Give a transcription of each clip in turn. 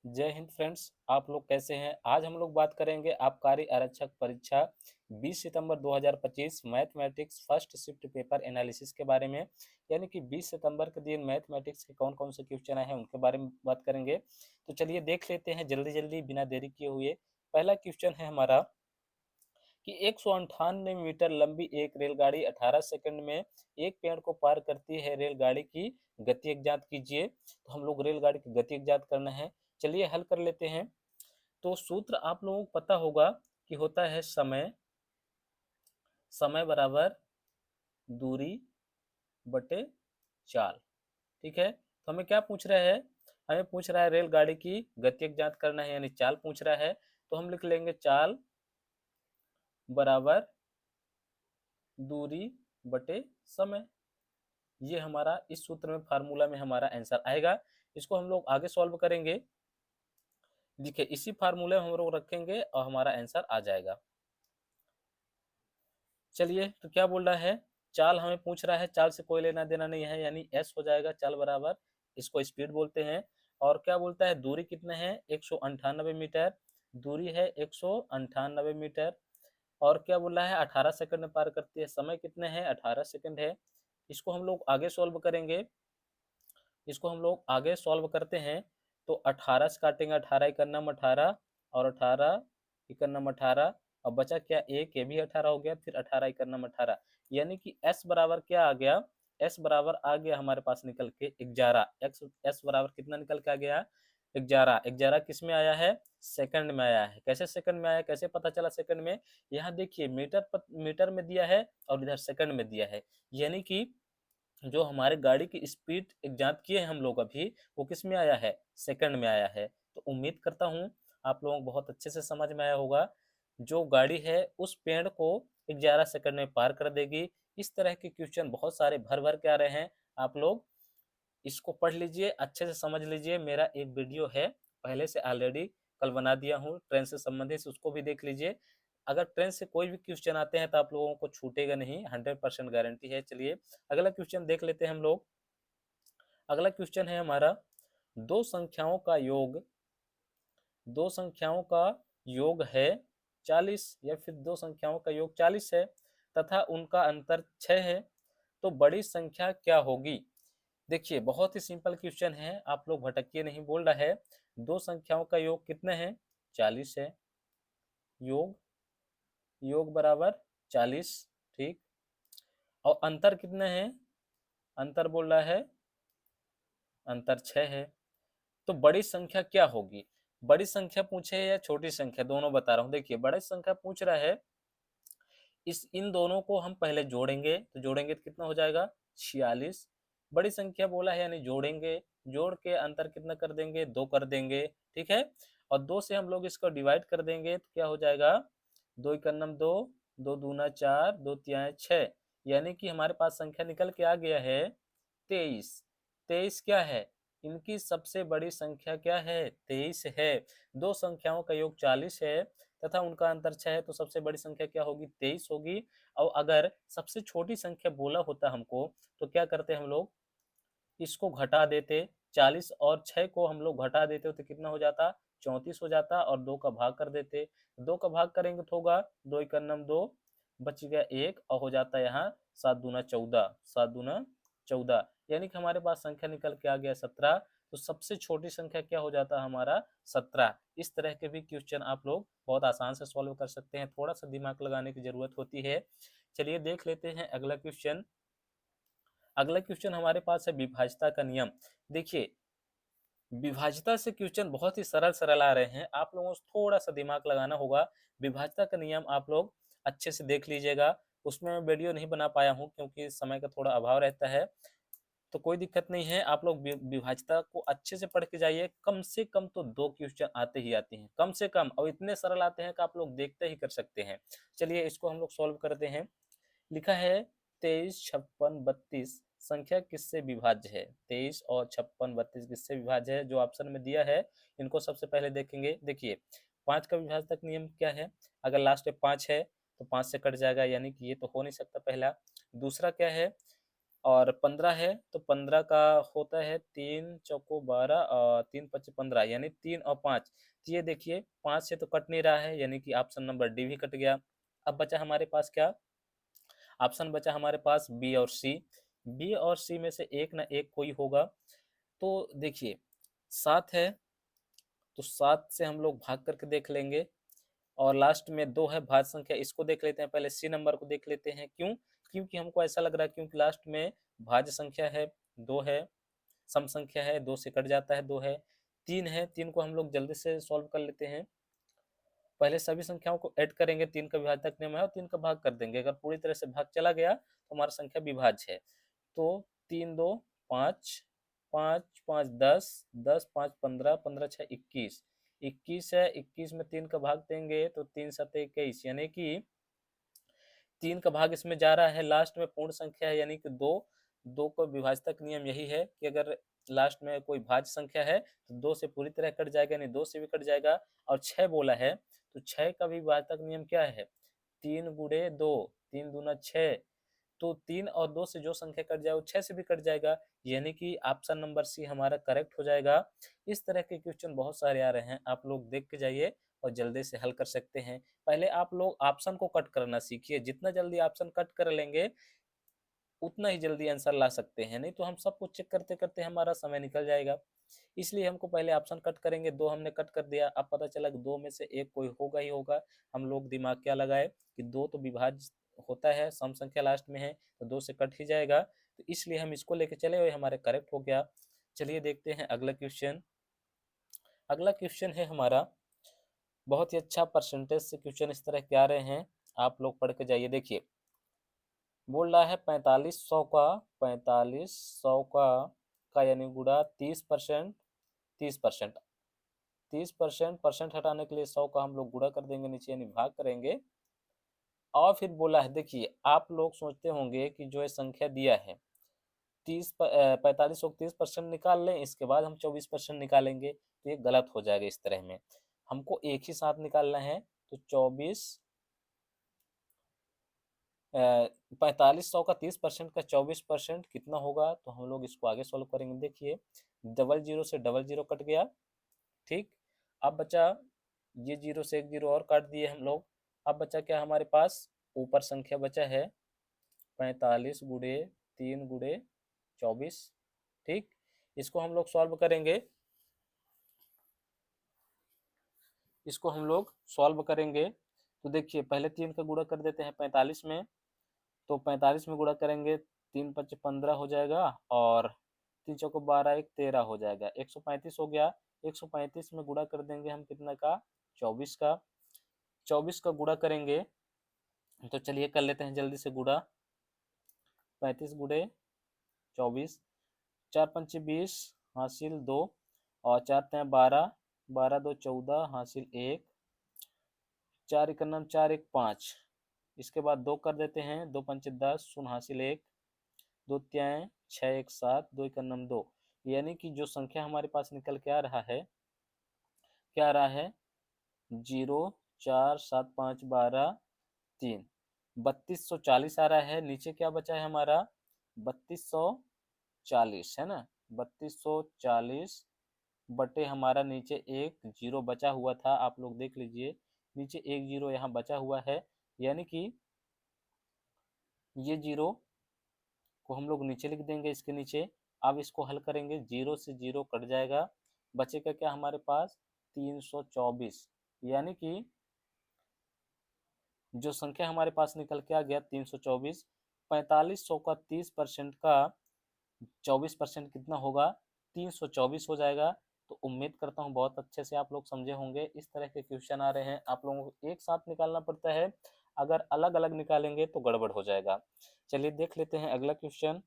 जय हिंद फ्रेंड्स, आप लोग कैसे हैं। आज हम लोग बात करेंगे आबकारी आरक्षक परीक्षा 20 सितंबर 2025 mathematics first shift paper analysis के बारे में। यानी कि 20 सितंबर के दिन मैथमेटिक्स के कौन कौन से क्वेश्चन आए हैं उनके बारे में बात करेंगे। तो चलिए देख लेते हैं जल्दी जल्दी बिना देरी किए हुए। पहला क्वेश्चन है हमारा कि 198 मीटर लंबी एक रेलगाड़ी 18 सेकंड में एक पेड़ को पार करती है। रेलगाड़ी की गति ज्ञात कीजिए। तो हम लोग रेलगाड़ी की गति ज्ञात करना है। चलिए हल कर लेते हैं। तो सूत्र आप लोगों को पता होगा कि होता है समय समय बराबर दूरी बटे चाल। ठीक है, तो हमें क्या पूछ रहा है। हमें पूछ रहा है रेलगाड़ी की गति ज्ञात करना है, यानी चाल पूछ रहा है। तो हम लिख लेंगे चाल बराबर दूरी बटे समय। ये हमारा इस सूत्र में फार्मूला में हमारा आंसर आएगा। इसको हम लोग आगे सॉल्व करेंगे। देखिए इसी फार्मूले में हम लोग रखेंगे और हमारा आंसर आ जाएगा। चलिए तो क्या बोल रहा है, चाल हमें पूछ रहा है। चाल से कोई लेना देना नहीं है, यानी एस हो जाएगा। चाल बराबर, इसको स्पीड बोलते हैं। और क्या बोलता है, दूरी कितने है 198 मीटर। दूरी है 198 मीटर। और क्या बोल रहा है 18 सेकंड में पार करती है। समय कितने हैं 18 सेकंड है। इसको हम लोग आगे सॉल्व करेंगे। इसको हम लोग आगे सॉल्व करते हैं। तो 18 से काटेंगे, 18 इक्का नम 18 और 18 इक्का नम 18। अब बचा क्या, एक ये भी 18 हो गया, फिर 18 इक्का नम 18। यानी कि s बराबर क्या आ गया, s बराबर आ गया हमारे पास निकल के 11। s बराबर कितना निकल के आ गया 11। 11 किस में आया है, सेकंड में आया है। कैसे सेकंड में आया, कैसे पता चला सेकंड में। यहाँ देखिए मीटर में दिया है और इधर सेकंड में दिया है। यानी कि जो हमारे गाड़ी की स्पीड ज्ञात किए हैं हम लोग अभी, वो किस में आया है, सेकंड में आया है। तो उम्मीद करता हूँ आप लोगों को बहुत अच्छे से समझ में आया होगा। जो गाड़ी है उस पेड़ को 11 सेकंड में पार कर देगी। इस तरह के क्वेश्चन बहुत सारे भर भर के आ रहे हैं। आप लोग इसको पढ़ लीजिए, अच्छे से समझ लीजिए। मेरा एक वीडियो है पहले से ऑलरेडी, कल बना दिया हूँ ट्रेन से संबंधित, उसको भी देख लीजिए। अगर ट्रेन से कोई भी क्वेश्चन आते हैं तो आप लोगों को छूटेगा नहीं, 100% गारंटी है। चलिए अगला क्वेश्चन देख लेते हैं हम लोग। अगला क्वेश्चन है हमारा, दो संख्याओं का योग दो संख्याओं का योग है 40, या फिर दो संख्याओं का योग 40 है तथा उनका अंतर 6 है, तो बड़ी संख्या क्या होगी। देखिए बहुत ही सिंपल क्वेश्चन है, आप लोग भटकिए नहीं। बोल रहा है दो संख्याओं का योग कितने हैं, 40 है। योग योग बराबर 40, ठीक। और अंतर कितने हैं, अंतर बोल रहा है अंतर 6 है। तो बड़ी संख्या क्या होगी। बड़ी संख्या पूछे या छोटी संख्या, दोनों बता रहा हूँ। देखिए बड़ी संख्या पूछ रहा है, इस इन दोनों को हम पहले जोड़ेंगे। तो जोड़ेंगे तो कितना हो जाएगा 46। बड़ी संख्या बोला है यानी जोड़ेंगे, जोड़ के अंतर कितना कर देंगे, 2 कर देंगे। ठीक है, और 2 से हम लोग इसको डिवाइड कर देंगे तो क्या हो जाएगा, 2 इक्का नम 2, 2 दूना 4, 2 तिहाई 6। यानी कि हमारे पास संख्या निकल के आ गया है 23। 23 क्या है, इनकी सबसे बड़ी संख्या क्या है, 23 है। दो संख्याओं का योग 40 है तथा उनका अंतर 6 है, तो सबसे बड़ी संख्या क्या होगी, 23 होगी। और अगर सबसे छोटी संख्या बोला होता हमको, तो क्या करते हम लोग, इसको घटा देते। 40 और 6 को हम लोग घटा देते तो कितना हो जाता, 34 हो जाता। और 2 का भाग कर देते, 2 का भाग करेंगे तो होगा 2 इक्का नम 2, बच गया 1 और हो जाता है यहाँ 7 दूना 14, 7 दूना 14। यानी कि हमारे पास संख्या निकल के आ गया 17। तो सबसे छोटी संख्या क्या हो जाता है हमारा, 17। इस तरह के भी क्वेश्चन आप लोग बहुत आसान से सॉल्व कर सकते हैं, थोड़ा सा दिमाग लगाने की जरूरत होती है। चलिए देख लेते हैं अगला क्वेश्चन। अगला क्वेश्चन हमारे पास है विभाज्यता का नियम। देखिए विभाज्यता से क्वेश्चन बहुत ही सरल सरल आ रहे हैं, आप लोगों को थोड़ा सा दिमाग लगाना होगा। विभाज्यता का नियम आप लोग अच्छे से देख लीजिएगा। उसमें मैं वीडियो नहीं बना पाया हूँ क्योंकि समय का थोड़ा अभाव रहता है। तो कोई दिक्कत नहीं है, आप लोग विभाज्यता को अच्छे से पढ़ के जाइए। कम से कम तो 2 क्वेश्चन आते ही आते हैं, कम से कम, और इतने सरल आते हैं कि आप लोग देखते ही कर सकते हैं। चलिए इसको हम लोग सॉल्व करते हैं। लिखा है 23, 56, 32 संख्या किससे विभाज्य है। 23 और 56, 32 किससे विभाज्य है, जो ऑप्शन में दिया है इनको सबसे पहले देखेंगे। देखिए 5 का विभाज्यता का नियम क्या है, अगर लास्ट में 5 है तो 5 से कट जाएगा, यानी कि ये तो हो नहीं सकता पहला। दूसरा क्या है, और 15 है तो 15 का होता है 3 चौको 12 और 3 पच्चे 15 यानी 3 और 5। तो ये देखिए 5 से तो कट नहीं रहा है यानी कि ऑप्शन नंबर डी भी कट गया। अब बचा हमारे पास क्या? ऑप्शन बचा हमारे पास बी और सी। बी और सी में से एक ना एक कोई होगा। तो देखिए 7 है तो 7 से हम लोग भाग करके देख लेंगे और लास्ट में 2 है भाज्य संख्या, इसको देख लेते हैं। पहले सी नंबर को देख लेते हैं। क्यों? क्योंकि हमको ऐसा लग रहा है क्योंकि लास्ट में भाज्य संख्या है, 2 है, सम संख्या है, 2 से कट जाता है, 2 है। 3 है, 3 को हम लोग जल्दी से सॉल्व कर लेते हैं। पहले सभी संख्याओं को ऐड करेंगे, 3 का विभाजक नियम है और 3 का भाग कर देंगे। अगर पूरी तरह से भाग चला गया तो हमारा संख्या विभाज्य है। तो 3 2 5, 5 5 10, 10 5 15, 15 6 21, 21 है, 21 में 3 का भाग देंगे तो 3 7 21 यानी कि 3 का भाग इसमें जा रहा है, लास्ट में पूर्ण संख्या है यानी कि 2। 2 का विभाजक नियम यही है कि अगर लास्ट में कोई भाज्य संख्या है तो 2 से पूरी तरह कट जाएगा, यानी 2 से भी कट जाएगा। और 6 बोला है तो 6 का भी विभाजक नियम क्या है? 3 गुणे 2, 3 दूना 6। तो 3 और 2 से जो संख्या कट जाए वो 6 से भी कट जाएगा, यानी कि ऑप्शन नंबर सी हमारा करेक्ट हो जाएगा। इस तरह के क्वेश्चन बहुत सारे आ रहे हैं, आप लोग देख के जाइए और जल्दी से हल कर सकते हैं। पहले आप लोग ऑप्शन को कट करना सीखिए, जितना जल्दी ऑप्शन कट कर लेंगे उतना ही जल्दी आंसर ला सकते हैं, नहीं तो हम सब कुछ चेक करते करते हमारा समय निकल जाएगा। इसलिए हमको पहले ऑप्शन कट करेंगे, 2 हमने कट कर दिया, अब पता चला कि 2 में से एक कोई होगा ही होगा। हम लोग दिमाग क्या लगाए कि 2 तो विभाज्य होता है, सम संख्या लास्ट में है तो 2 से कट ही जाएगा, तो इसलिए हम इसको लेके चले और हमारे करेक्ट हो गया। चलिए देखते हैं अगला क्वेश्चन। अगला क्वेश्चन है हमारा, बहुत ही अच्छा परसेंटेज से क्वेश्चन इस तरह के आ रहे हैं, आप लोग पढ़ के जाइए। देखिए बोल रहा है 4500 का, 4500 का यानी गुणा 30%, 30%, 30% परसेंट हटाने के लिए 100 का हम लोग गुणा कर देंगे नीचे यानी भाग करेंगे। और फिर बोला है, देखिए आप लोग सोचते होंगे कि जो ये संख्या दिया है 4500 30% निकाल लें, इसके बाद हम 24% निकालेंगे, तो ये गलत हो जाएगा। इस तरह में हमको एक ही साथ निकालना है, तो 4500 का 30% का 24% कितना होगा, तो हम लोग इसको आगे सॉल्व करेंगे। देखिए डबल जीरो से डबल जीरो कट गया, ठीक। अब बचा ये जीरो से एक जीरो और काट दिए हम लोग। अब बचा क्या हमारे पास? ऊपर संख्या बचा है 45 गुणे 3 गुणे 24, ठीक। इसको हम लोग सॉल्व करेंगे, इसको हम लोग सॉल्व करेंगे। तो देखिए पहले 3 का गुणा कर देते हैं 45 में, तो 45 में गुणा करेंगे, 3 पच्चे 15 हो जाएगा और 3 चौको 12 एक 13 हो जाएगा, 135 हो गया। 135 में गुणा कर देंगे हम कितना का? 24 का। 24 का गुणा करेंगे तो चलिए कर लेते हैं जल्दी से गुणा। 35 गुणे 24, 4 पंचे 20 हासिल 2 और 4 तें 12, 12 2 14 हासिल 1, 4 एक नम 4 एक 5। इसके बाद 2 कर देते हैं, 2 पंचे 10 शून्य हासिल 1, 2 त्याएं 6 एक 7, 2 एक नम 2। यानी कि जो संख्या हमारे पास निकल के आ रहा है, क्या आ रहा है? 0 4 7 5 12 3, 3240 आ रहा है। नीचे क्या बचा है हमारा? 3240 है ना, 3240 बटे हमारा नीचे एक जीरो बचा हुआ था, आप लोग देख लीजिए नीचे एक जीरो यहाँ बचा हुआ है, यानी कि ये जीरो को हम लोग नीचे लिख देंगे इसके नीचे। अब इसको हल करेंगे, जीरो से जीरो कट जाएगा, बचेगा क्या हमारे पास? 324। यानी कि जो संख्या हमारे पास निकल के आ गया 324। 4500 का 30% का 24% कितना होगा? 324 हो जाएगा। तो उम्मीद करता हूँ बहुत अच्छे से आप लोग समझे होंगे। इस तरह के क्वेश्चन आ रहे हैं, आप लोगों को एक साथ निकालना पड़ता है, अगर अलग अलग निकालेंगे तो गड़बड़ हो जाएगा। चलिए देख लेते हैं अगला क्वेश्चन।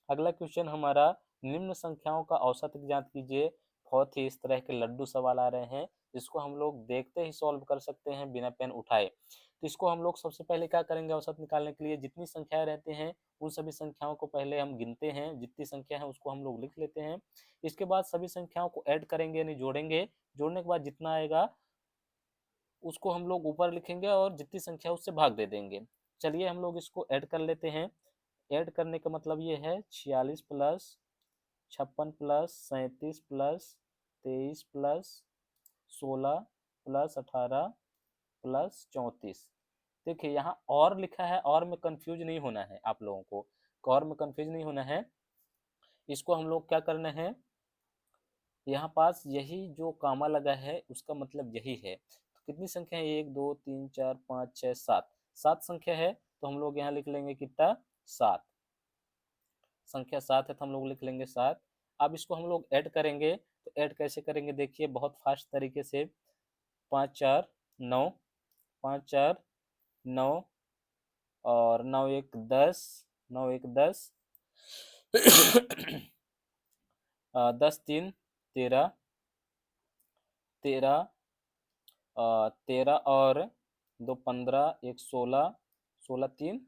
अगला क्वेश्चन हमारा, निम्न संख्याओं का औसत ज्ञात कीजिए। बहुत ही इस तरह के लड्डू सवाल आ रहे हैं, जिसको हम लोग देखते ही सॉल्व कर सकते हैं बिना पेन उठाए। तो इसको हम लोग सबसे पहले क्या करेंगे, औसत निकालने के लिए जितनी संख्याएं रहती हैं उन सभी संख्याओं को पहले हम गिनते हैं, जितनी संख्या है उसको हम लोग लिख लेते हैं। इसके बाद सभी संख्याओं को ऐड करेंगे यानी जोड़ेंगे, जोड़ने के बाद जितना आएगा उसको हम लोग ऊपर लिखेंगे और जितनी संख्या उससे भाग दे देंगे। चलिए हम लोग इसको ऐड कर लेते हैं। ऐड करने का मतलब ये है 46 plus 56 plus 37 plus 23 plus 16 plus 18 plus 34। देखिए यहाँ और लिखा है, और में कंफ्यूज नहीं होना है आप लोगों को, और में कंफ्यूज नहीं होना है। इसको हम लोग क्या करना है, यहाँ पास यही जो कामा लगा है उसका मतलब यही है। तो कितनी संख्या है, 1 2 3 4 5 6 7, 7 संख्या है, तो हम लोग यहाँ लिख लेंगे कितना, 7। संख्या 7 है तो हम लोग लिख लेंगे 7। अब इसको हम लोग ऐड करेंगे, तो ऐड कैसे करेंगे देखिए बहुत फास्ट तरीके से। 5 4 9, 5 4 9, और 9 1 10, 9 1 10, 10 3 13, 13, 13 और 2 15, 1 16, 16 3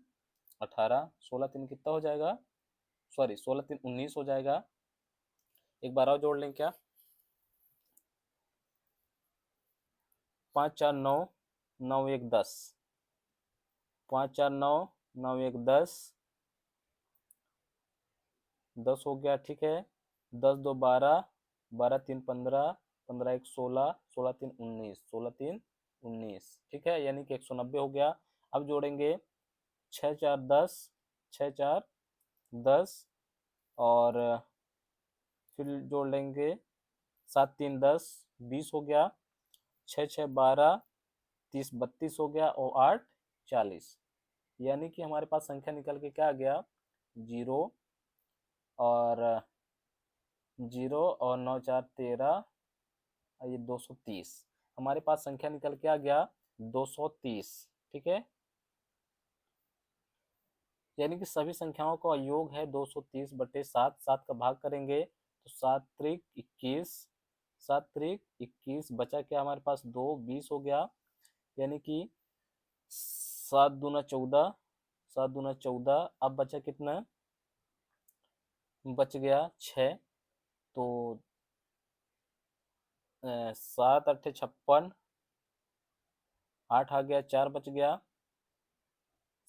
18, 16 3 कितना हो जाएगा, सॉरी 16 3 19 हो जाएगा। एक बार और जोड़ लें क्या, 5 4 9, 9 1 10, 5 4 9, 9 1 10, 10 हो गया, ठीक है। 10 2 12, 12 3 15, 15 1 16, 16 3 19, 16 3 19, ठीक है, यानी कि 190 हो गया। अब जोड़ेंगे 6 4 10, 6 4 10, और फिर जोड़ लेंगे 7 3 10, 20 हो गया। 6 6 12, 30 32 हो गया, और 8 40, यानी कि हमारे पास संख्या निकल के क्या आ गया, 0 और 0 और 9 4 13, ये 230, हमारे पास संख्या निकल के आ गया 230, ठीक है। यानी कि सभी संख्याओं का योग है 230 बटे 7, 7 का भाग करेंगे तो 7 त्रिक 21, 7 त्रिक 21, बचा क्या हमारे पास 2, 20 हो गया, यानी कि 7 दूना 14, 7 दूना 14, अब बचा कितना, बच गया 6, तो 7 8 56, 8 आ गया, 4 बच गया,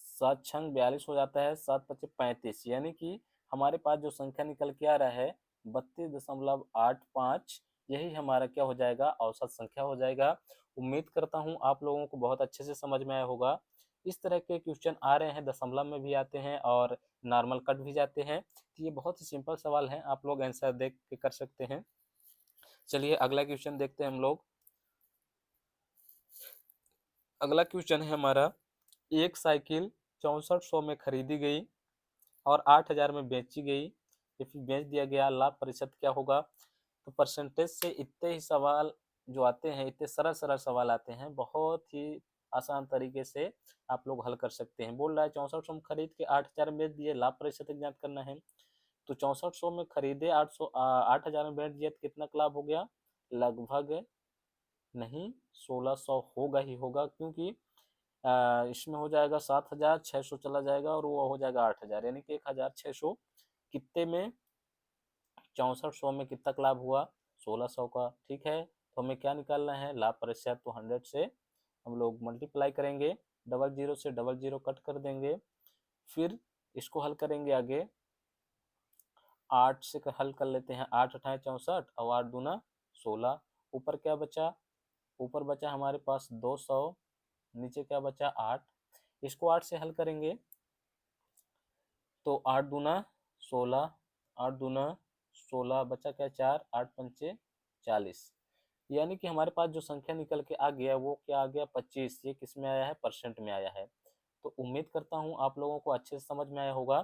7 छंग 42 हो जाता है, 7 पचे 35, यानी कि हमारे पास जो संख्या निकल के आ रहा है 32.85, यही हमारा क्या हो जाएगा, औसत संख्या हो जाएगा। उम्मीद करता हूँ आप लोगों को बहुत अच्छे से समझ में आया होगा। इस तरह के क्वेश्चन आ रहे हैं, दशमलव में भी आते हैं और नॉर्मल कट भी जाते हैं, तो ये बहुत ही सिंपल सवाल है, आप लोग आंसर देख के कर सकते हैं। चलिए अगला क्वेश्चन देखते हैं हम लोग। अगला क्वेश्चन है हमारा, एक साइकिल 6400 में खरीदी गई और 8000 में बेची गई, या फिर बेच दिया गया, लाभ प्रतिशत क्या होगा। तो परसेंटेज से इतने ही सवाल जो आते हैं, इतने सरल सरल सवाल आते हैं, बहुत ही आसान तरीके से आप लोग हल कर सकते हैं। बोल रहा है 6400 में खरीद के 8000 में बेच दिए, लाभ प्रतिशत ज्ञात करना है। तो 6400 में खरीदे, 8000 में बेच दिया, तो कितना का लाभ हो गया, लगभग नहीं 1600 होगा ही होगा, क्योंकि इसमें हो जाएगा 7600 चला जाएगा और वो हो जाएगा 8000, यानी कि 1600 कितने में, 6400 में कितना लाभ हुआ, 1600 का, ठीक है। तो हमें क्या निकालना है, लाभ प्रतिशत, तो 100 से हम लोग मल्टीप्लाई करेंगे, डबल जीरो से डबल जीरो कट कर देंगे, फिर इसको हल करेंगे आगे। 8 से हल कर लेते हैं, 8 अठाए 64 और 8 दूना 16, ऊपर क्या बचा, ऊपर बचा हमारे पास 200, नीचे क्या बचा 8, इसको 8 से हल करेंगे तो 8 दूना 16, 8 दूना 16, बचा क्या 4, 8 पंचे 40, यानी कि हमारे पास जो संख्या निकल के आ गया वो क्या आ गया 25, ये किस में आया है, परसेंट में आया है। तो उम्मीद करता हूँ आप लोगों को अच्छे से समझ में आया होगा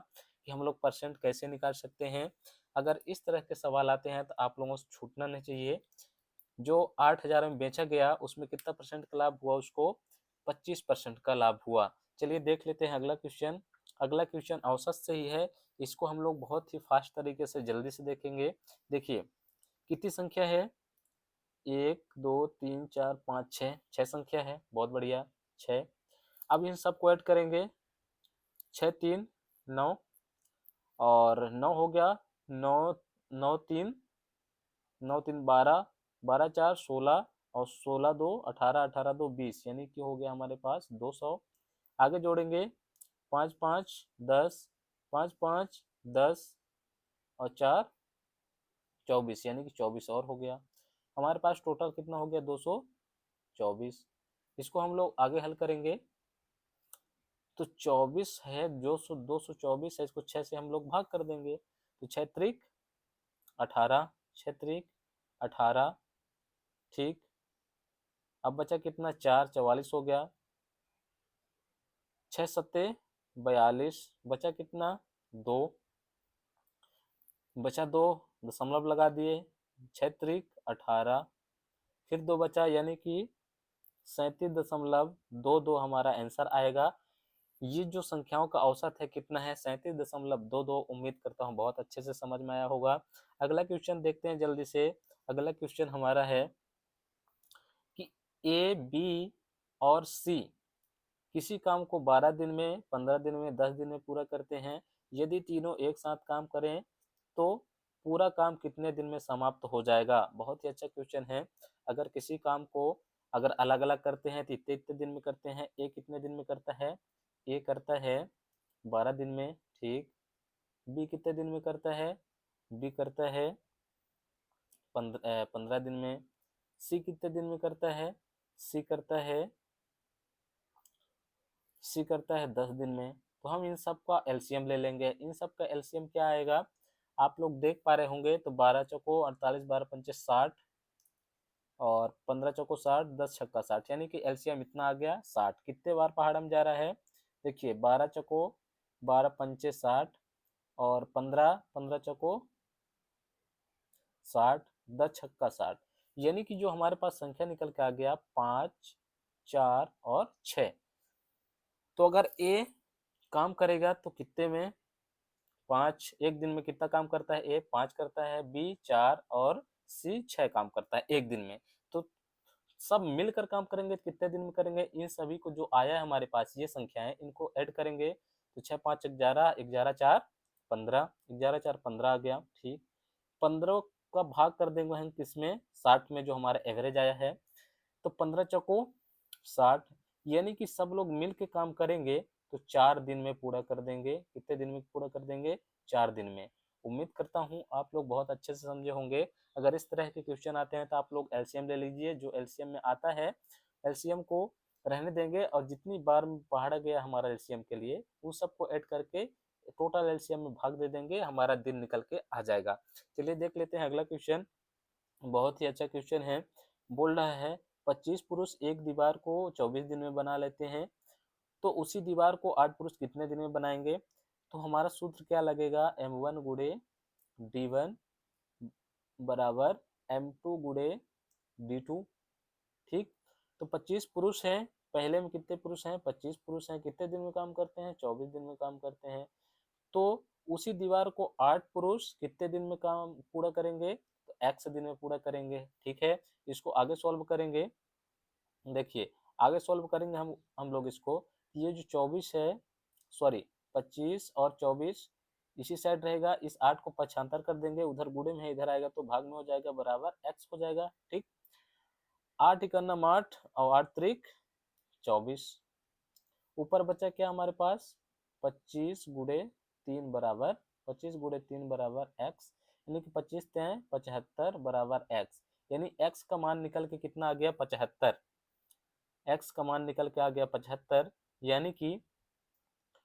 कि हम लोग परसेंट कैसे निकाल सकते हैं। अगर इस तरह के सवाल आते हैं तो आप लोगों से छूटना नहीं चाहिए। जो 8000 में बेचा गया उसमें कितना परसेंट का लाभ हुआ, उसको 25% का लाभ हुआ। चलिए देख लेते हैं अगला क्वेश्चन। अगला क्वेश्चन औसत से ही है, इसको हम लोग बहुत ही फास्ट तरीके से जल्दी से देखेंगे। देखिए कितनी संख्या है, 1 2 3 4 5 6, 6 संख्या है, बहुत बढ़िया 6। अब इन सबको ऐड करेंगे, 6 3 9, और 9 हो गया, 9 9 3, 9 3 12, 12 4 16, और 16 2 18, 18 2 20, यानी कि हो गया हमारे पास 200। आगे जोड़ेंगे 5 5 10, 5 5 10 और 4 24, यानी कि 24 और हो गया। हमारे पास टोटल कितना हो गया? 224। इसको हम लोग आगे हल करेंगे तो 24 है, जो 224 है, इसको 6 से हम लोग भाग कर देंगे तो 6 त्रिक 18, 6 त्रिक 18। ठीक, अब बचा कितना? 4, 44 हो गया। 6 सत्ते 42, बचा कितना? 2, बचा 2, दशमलव लगा दिए। 6 त्रिक 18, फिर 2 बचा, यानी कि 37.22 हमारा आंसर आएगा। ये जो संख्याओं का औसत है कितना है? 37.22। उम्मीद करता हूँ बहुत अच्छे से समझ में आया होगा। अगला क्वेश्चन देखते हैं जल्दी से। अगला क्वेश्चन हमारा है कि ए, बी और सी किसी काम को 12 दिन में, 15 दिन में, 10 दिन में पूरा करते हैं। यदि तीनों एक साथ काम करें तो पूरा काम कितने दिन में समाप्त हो जाएगा? बहुत ही अच्छा क्वेश्चन है। अगर किसी काम को अगर अलग अलग करते हैं तो इतने इतने दिन में करते हैं। ए कितने दिन में करता है? ए करता है 12 दिन में। ठीक, बी कितने दिन में करता है? बी करता है 15 दिन में। सी कितने दिन में करता है? सी करता है 10 दिन में। तो हम इन सब का एलसीएम ले लेंगे। इन सब का एलसीएम क्या आएगा? आप लोग देख पा रहे होंगे तो 12 चौको 48, 12 पंचे 60 और 15 चौको 60, 10 छक्का 60, यानी कि एलसीएम इतना आ गया 60। कितने बार पहाड़म जा रहा है? देखिए 12 चौको 12 पंचे 60 और 15 15 चौको 60, 10 छक्का 60, यानी कि जो हमारे पास संख्या निकल के आ गया 5, 4 और 6। तो अगर ए काम करेगा तो कितने में? 5। एक दिन में कितना काम करता है? ए 5 करता है, बी 4 और सी 6 काम करता है एक दिन में। तो सब मिलकर काम करेंगे तो कितने दिन में करेंगे? इन सभी को जो आया है हमारे पास ये संख्याएं, इनको ऐड करेंगे तो 6 5 11, 11 4 15, 11 4 15 आ गया। ठीक, 15 का भाग कर देंगे हम किसमें? 60 में, जो हमारा एवरेज आया है। तो 15 चौको 60, यानी कि सब लोग मिल के काम करेंगे तो 4 दिन में पूरा कर देंगे। कितने दिन में पूरा कर देंगे? 4 दिन में। उम्मीद करता हूँ आप लोग बहुत अच्छे से समझे होंगे। अगर इस तरह के क्वेश्चन आते हैं तो आप लोग एलसीएम ले लीजिए। जो एलसीएम में आता है एलसीएम को रहने देंगे और जितनी बार पढ़ा गया हमारा एलसीएम के लिए उस सबको ऐड करके टोटल एलसीएम में भाग दे देंगे, हमारा दिन निकल के आ जाएगा। चलिए देख लेते हैं अगला क्वेश्चन। बहुत ही अच्छा क्वेश्चन है। बोल रहा है 25 पुरुष एक दीवार को 24 दिन में बना लेते हैं, तो उसी दीवार को 8 पुरुष कितने दिन में बनाएंगे? तो हमारा सूत्र क्या लगेगा? m1 गुड़े d1 बराबर m2 गुड़े d2। ठीक, तो 25 पुरुष हैं। पहले में कितने पुरुष हैं? 25 पुरुष हैं। कितने दिन में काम करते हैं? 24 दिन में काम करते हैं। तो उसी दीवार को 8 पुरुष कितने दिन में काम पूरा करेंगे? तो x दिन में पूरा करेंगे। ठीक है, इसको आगे सॉल्व करेंगे। देखिए आगे सॉल्व करेंगे हम लोग इसको। ये जो 24 है, सॉरी 25 और 24 इसी साइड रहेगा। इस 8 को पक्षांतर कर देंगे, उधर गुणे में है, इधर आएगा तो भाग में हो जाएगा, बराबर x हो जाएगा। ठीक, 8 इकन्नम 8 और 8 त्रिक 24। ऊपर बचा क्या हमारे पास? 25 गुणे 3 बराबर 25 गुणे 3 बराबर x, यानी कि 25 3 75 बराबर x, यानी x का मान निकल के कितना आ गया? 75। x का मान निकल के आ गया 75, यानी कि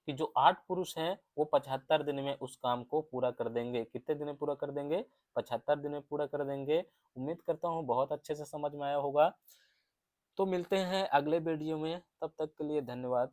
जो 8 पुरुष हैं वो 75 दिन में उस काम को पूरा कर देंगे। कितने दिन में पूरा कर देंगे? 75 दिन में पूरा कर देंगे। उम्मीद करता हूँ बहुत अच्छे से समझ में आया होगा। तो मिलते हैं अगले वीडियो में, तब तक के लिए धन्यवाद।